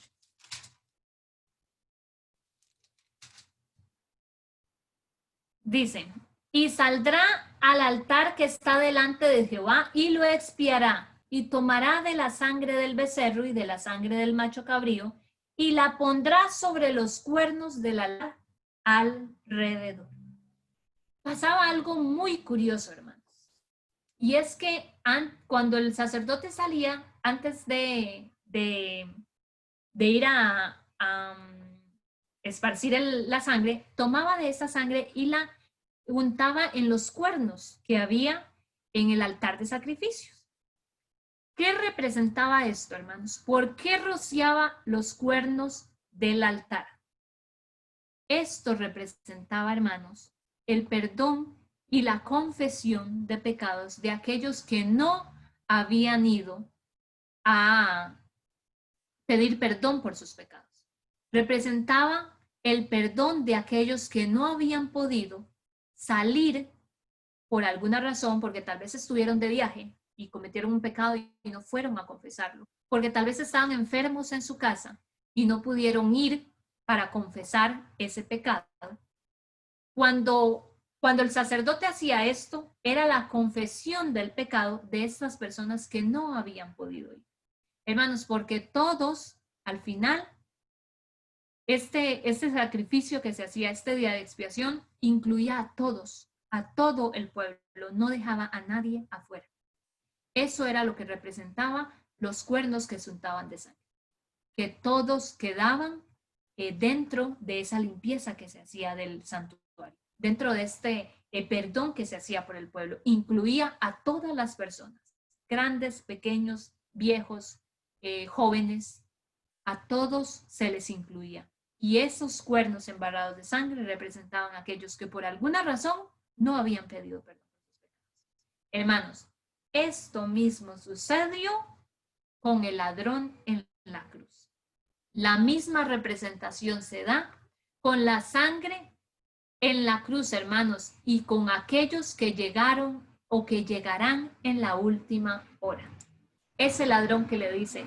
Dice, y saldrá al altar que está delante de Jehová y lo expiará, y tomará de la sangre del becerro y de la sangre del macho cabrío, y la pondrá sobre los cuernos del altar alrededor. Pasaba algo muy curioso, hermanos. Y es que cuando el sacerdote salía, antes de ir a esparcir la sangre, tomaba de esa sangre y la untaba en los cuernos que había en el altar de sacrificios. ¿Qué representaba esto, hermanos? ¿Por qué rociaba los cuernos del altar? Esto representaba, hermanos, el perdón y la confesión de pecados de aquellos que no habían ido a pedir perdón por sus pecados. Representaba el perdón de aquellos que no habían podido salir por alguna razón, porque tal vez estuvieron de viaje y cometieron un pecado y no fueron a confesarlo, porque tal vez estaban enfermos en su casa y no pudieron ir para confesar ese pecado. Cuando el sacerdote hacía esto, era la confesión del pecado de estas personas que no habían podido ir. Hermanos, porque todos, al final, este sacrificio que se hacía, este día de expiación, incluía a todos, a todo el pueblo, no dejaba a nadie afuera. Eso era lo que representaba los cuernos que se untaban de sangre, que todos quedaban dentro de esa limpieza que se hacía del santuario, dentro de este perdón que se hacía por el pueblo, incluía a todas las personas, grandes, pequeños, viejos, jóvenes, a todos se les incluía. Y esos cuernos embarrados de sangre representaban a aquellos que por alguna razón no habían pedido perdón por sus pecados. Hermanos, esto mismo sucedió con el ladrón en la cruz. La misma representación se da con la sangre en la cruz, hermanos, y con aquellos que llegaron o que llegarán en la última hora. Ese ladrón que le dice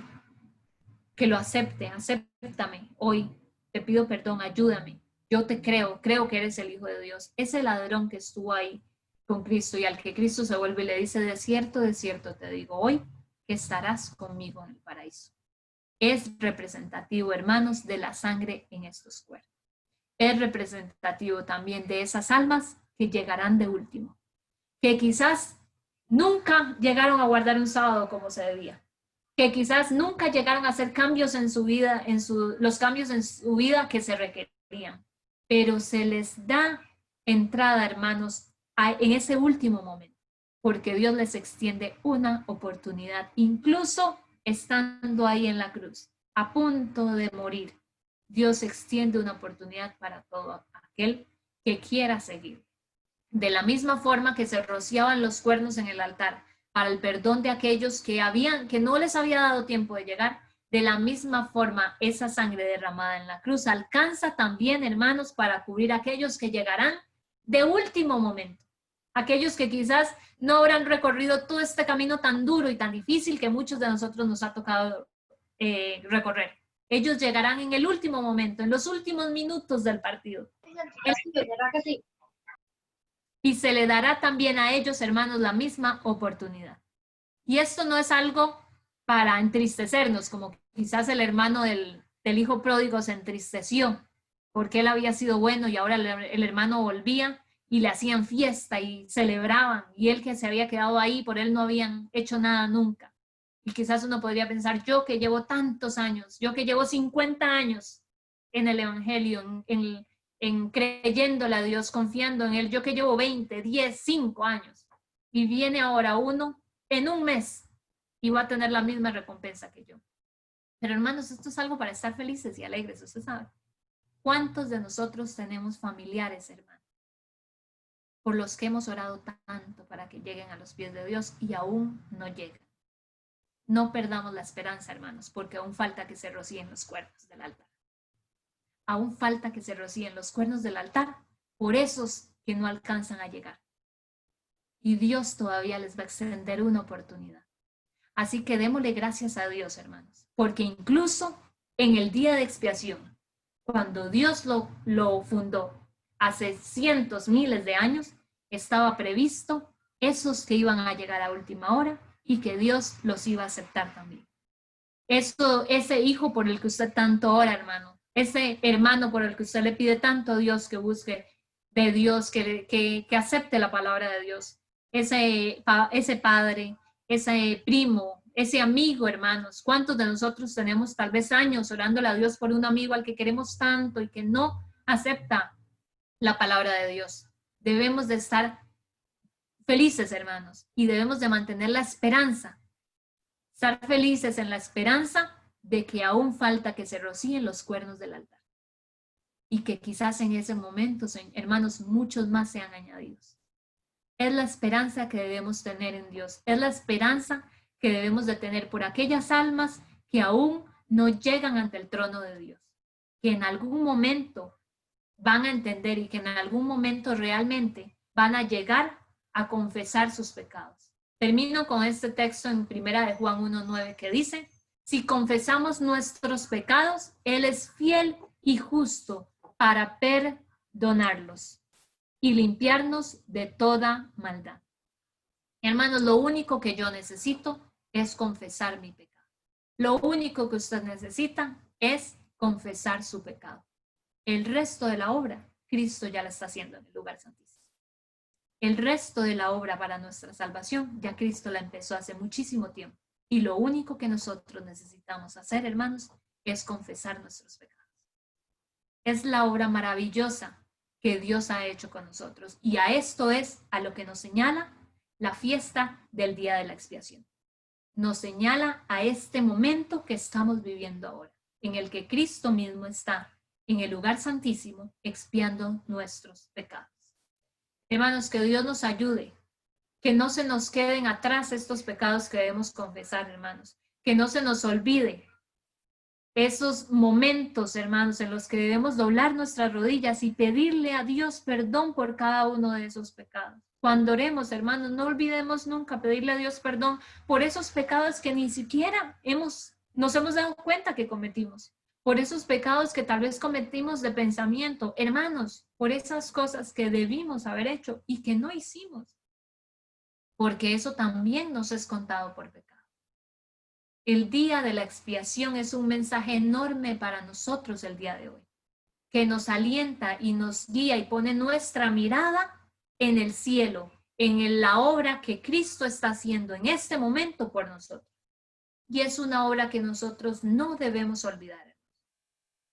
que lo acepte, acéptame hoy, te pido perdón, ayúdame, yo te creo que eres el Hijo de Dios. Ese ladrón que estuvo ahí con Cristo y al que Cristo se vuelve y le dice, de cierto te digo hoy que estarás conmigo en el paraíso. Es representativo, hermanos, de la sangre en estos cuerpos. Es representativo también de esas almas que llegarán de último, que quizás nunca llegaron a guardar un sábado como se debía, que quizás nunca llegaron a hacer cambios en su vida, los cambios en su vida que se requerían, pero se les da entrada, hermanos, en ese último momento, porque Dios les extiende una oportunidad, incluso estando ahí en la cruz, a punto de morir. Dios extiende una oportunidad para todo aquel que quiera seguir. De la misma forma que se rociaban los cuernos en el altar para el perdón de aquellos que no les había dado tiempo de llegar, de la misma forma esa sangre derramada en la cruz alcanza también, hermanos, para cubrir a aquellos que llegarán de último momento. Aquellos que quizás no habrán recorrido todo este camino tan duro y tan difícil que muchos de nosotros nos ha tocado recorrer. Ellos llegarán en el último momento, en los últimos minutos del partido. Y se le dará también a ellos, hermanos, la misma oportunidad. Y esto no es algo para entristecernos, como quizás el hermano del hijo pródigo se entristeció porque él había sido bueno y ahora el hermano volvía y le hacían fiesta y celebraban, y él que se había quedado ahí, por él no habían hecho nada nunca. Y quizás uno podría pensar, yo que llevo tantos años, yo que llevo 50 años en el Evangelio, en creyéndole a Dios, confiando en Él, yo que llevo 20, 10, 5 años, y viene ahora uno en un mes y va a tener la misma recompensa que yo. Pero hermanos, esto es algo para estar felices y alegres, usted sabe. ¿Cuántos de nosotros tenemos familiares, hermanos, por los que hemos orado tanto para que lleguen a los pies de Dios y aún no llegan? No perdamos la esperanza, hermanos, porque aún falta que se rocíen los cuernos del altar. Aún falta que se rocíen los cuernos del altar por esos que no alcanzan a llegar. Y Dios todavía les va a extender una oportunidad. Así que démosle gracias a Dios, hermanos, porque incluso en el día de expiación, cuando Dios lo fundó hace cientos, miles de años, estaba previsto esos que iban a llegar a última hora y que Dios los iba a aceptar también. Ese hijo por el que usted tanto ora, hermano, ese hermano por el que usted le pide tanto a Dios que busque de Dios, que acepte la palabra de Dios, ese padre, ese primo, ese amigo, hermanos. ¿Cuántos de nosotros tenemos tal vez años orándole a Dios por un amigo al que queremos tanto y que no acepta la palabra de Dios? Debemos de estar felices, hermanos, y debemos de mantener la esperanza. Estar felices en la esperanza de que aún falta que se rocíen los cuernos del altar. Y que quizás en ese momento, hermanos, muchos más sean añadidos. Es la esperanza que debemos tener en Dios. Es la esperanza que debemos de tener por aquellas almas que aún no llegan ante el trono de Dios. Que en algún momento van a entender y que en algún momento realmente van a llegar a confesar sus pecados. Termino con este texto en 1 de Juan 1:9 que dice, si confesamos nuestros pecados, Él es fiel y justo para perdonarlos y limpiarnos de toda maldad. Hermanos, lo único que yo necesito es confesar mi pecado. Lo único que usted necesita es confesar su pecado. El resto de la obra, Cristo ya la está haciendo en el lugar santísimo. El resto de la obra para nuestra salvación, ya Cristo la empezó hace muchísimo tiempo. Y lo único que nosotros necesitamos hacer, hermanos, es confesar nuestros pecados. Es la obra maravillosa que Dios ha hecho con nosotros. Y a esto es a lo que nos señala la fiesta del día de la expiación. Nos señala a este momento que estamos viviendo ahora, en el que Cristo mismo está en el lugar santísimo expiando nuestros pecados. Hermanos, que Dios nos ayude, que no se nos queden atrás estos pecados que debemos confesar, hermanos, que no se nos olvide esos momentos, hermanos, en los que debemos doblar nuestras rodillas y pedirle a Dios perdón por cada uno de esos pecados. Cuando oremos, hermanos, no olvidemos nunca pedirle a Dios perdón por esos pecados que ni siquiera nos hemos dado cuenta que cometimos, por esos pecados que tal vez cometimos de pensamiento, hermanos, por esas cosas que debimos haber hecho y que no hicimos, porque eso también nos es contado por pecado. El día de la expiación es un mensaje enorme para nosotros el día de hoy, que nos alienta y nos guía y pone nuestra mirada en el cielo, en la obra que Cristo está haciendo en este momento por nosotros. Y es una obra que nosotros no debemos olvidar.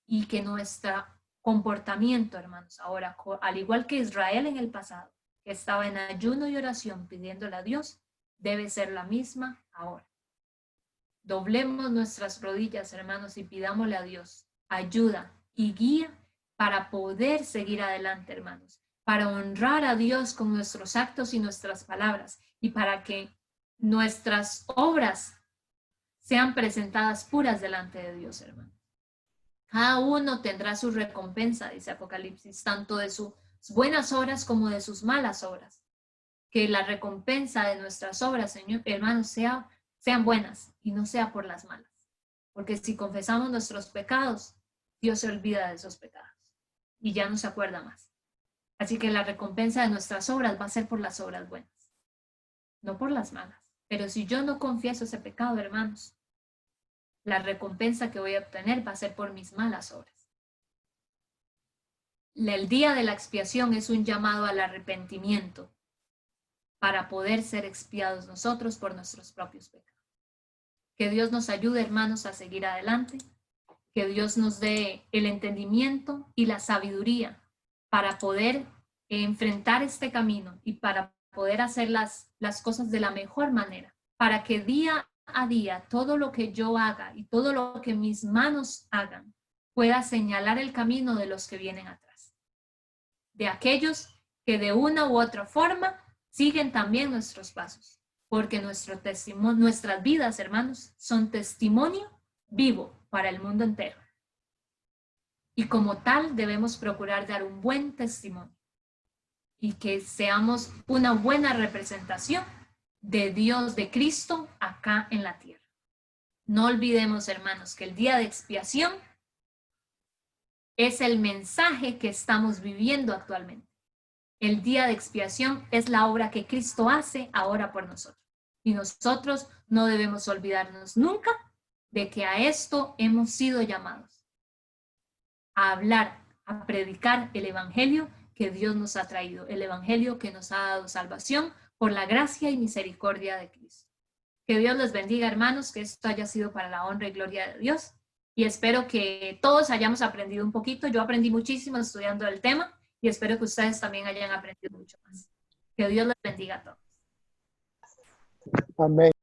Y que nuestro comportamiento, hermanos, ahora, al igual que Israel en el pasado, que estaba en ayuno y oración pidiéndole a Dios, debe ser la misma ahora. Doblemos nuestras rodillas, hermanos, y pidámosle a Dios ayuda y guía para poder seguir adelante, hermanos, para honrar a Dios con nuestros actos y nuestras palabras y para que nuestras obras sean presentadas puras delante de Dios, hermanos. Cada uno tendrá su recompensa, dice Apocalipsis, tanto de sus buenas obras como de sus malas obras. Que la recompensa de nuestras obras, Señor, hermanos, sean buenas y no sea por las malas. Porque si confesamos nuestros pecados, Dios se olvida de esos pecados y ya no se acuerda más. Así que la recompensa de nuestras obras va a ser por las obras buenas, no por las malas. Pero si yo no confieso ese pecado, hermanos, la recompensa que voy a obtener va a ser por mis malas obras. El día de la expiación es un llamado al arrepentimiento para poder ser expiados nosotros por nuestros propios pecados. Que Dios nos ayude, hermanos, a seguir adelante. Que Dios nos dé el entendimiento y la sabiduría para poder enfrentar este camino y para poder hacer las cosas de la mejor manera. Para que día a día todo lo que yo haga y todo lo que mis manos hagan pueda señalar el camino de los que vienen atrás. De aquellos que de una u otra forma siguen también nuestros pasos. Porque nuestro testimonio, nuestras vidas, hermanos, son testimonio vivo para el mundo entero. Y como tal debemos procurar dar un buen testimonio y que seamos una buena representación de Dios, de Cristo, acá en la tierra. No olvidemos, hermanos, que el día de expiación es el mensaje que estamos viviendo actualmente. El día de expiación es la obra que Cristo hace ahora por nosotros. Y nosotros no debemos olvidarnos nunca de que a esto hemos sido llamados. A hablar, a predicar el evangelio que Dios nos ha traído. El evangelio que nos ha dado salvación por la gracia y misericordia de Cristo. Que Dios les bendiga, hermanos, que esto haya sido para la honra y gloria de Dios. Y espero que todos hayamos aprendido un poquito. Yo aprendí muchísimo estudiando el tema. Y espero que ustedes también hayan aprendido mucho más. Que Dios les bendiga a todos. Amén.